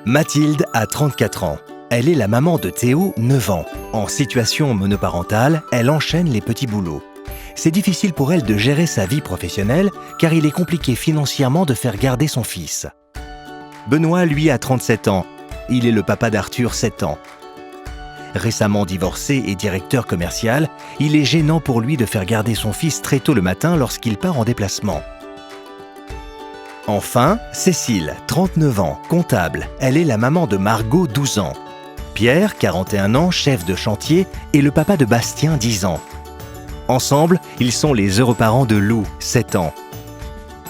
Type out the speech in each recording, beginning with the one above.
Mathilde a 34 ans. Elle est la maman de Théo, 9 ans. En situation monoparentale, elle enchaîne les petits boulots. C'est difficile pour elle de gérer sa vie professionnelle car il est compliqué financièrement de faire garder son fils. Benoît, lui, a 37 ans. Il est le papa d'Arthur, 7 ans. Récemment divorcé et directeur commercial, il est gênant pour lui de faire garder son fils très tôt le matin lorsqu'il part en déplacement. Enfin, Cécile, 39 ans, comptable. Elle est la maman de Margot, 12 ans. Pierre, 41 ans, chef de chantier, et le papa de Bastien, 10 ans. Ensemble, ils sont les heureux parents de Lou, 7 ans.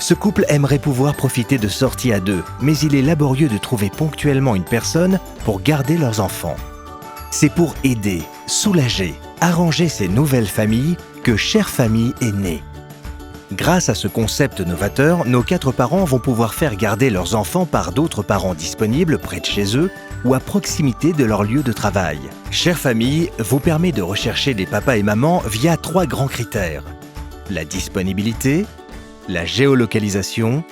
Ce couple aimerait pouvoir profiter de sorties à deux, mais il est laborieux de trouver ponctuellement une personne pour garder leurs enfants. C'est pour aider, soulager, arranger ces nouvelles familles que Chère Famille est née. Grâce à ce concept novateur, nos 4 parents vont pouvoir faire garder leurs enfants par d'autres parents disponibles près de chez eux ou à proximité de leur lieu de travail. Chère Famille vous permet de rechercher des papas et mamans via 3 grands critères. La disponibilité, la géolocalisation,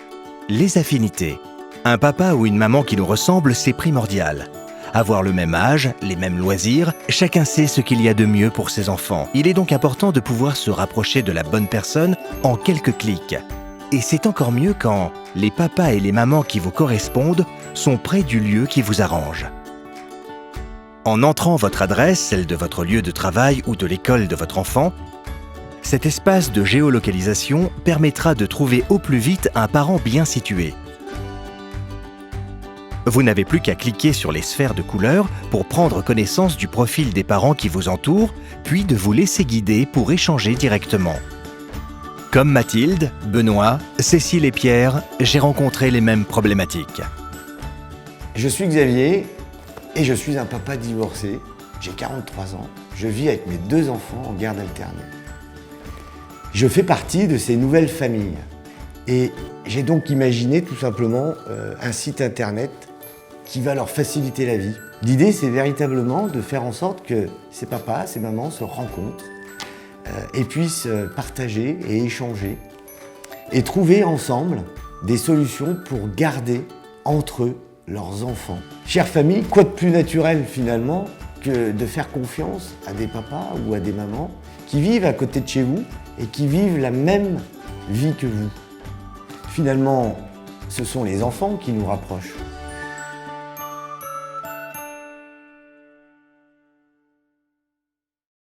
les affinités. Un papa ou une maman qui nous ressemble, c'est primordial. Avoir le même âge, les mêmes loisirs, chacun sait ce qu'il y a de mieux pour ses enfants. Il est donc important de pouvoir se rapprocher de la bonne personne en quelques clics. Et c'est encore mieux quand les papas et les mamans qui vous correspondent sont près du lieu qui vous arrange. En entrant votre adresse, celle de votre lieu de travail ou de l'école de votre enfant, cet espace de géolocalisation permettra de trouver au plus vite un parent bien situé. Vous n'avez plus qu'à cliquer sur les sphères de couleurs pour prendre connaissance du profil des parents qui vous entourent, puis de vous laisser guider pour échanger directement. Comme Mathilde, Benoît, Cécile et Pierre, j'ai rencontré les mêmes problématiques. Je suis Xavier et je suis un papa divorcé. J'ai 43 ans. Je vis avec mes 2 enfants en garde alternée. Je fais partie de ces nouvelles familles. Et j'ai donc imaginé tout simplement un site internet qui va leur faciliter la vie. L'idée, c'est véritablement de faire en sorte que ces papas, ces mamans se rencontrent et puissent partager et échanger et trouver ensemble des solutions pour garder entre eux leurs enfants. Chère Famille, quoi de plus naturel finalement que de faire confiance à des papas ou à des mamans qui vivent à côté de chez vous et qui vivent la même vie que vous. Finalement, ce sont les enfants qui nous rapprochent.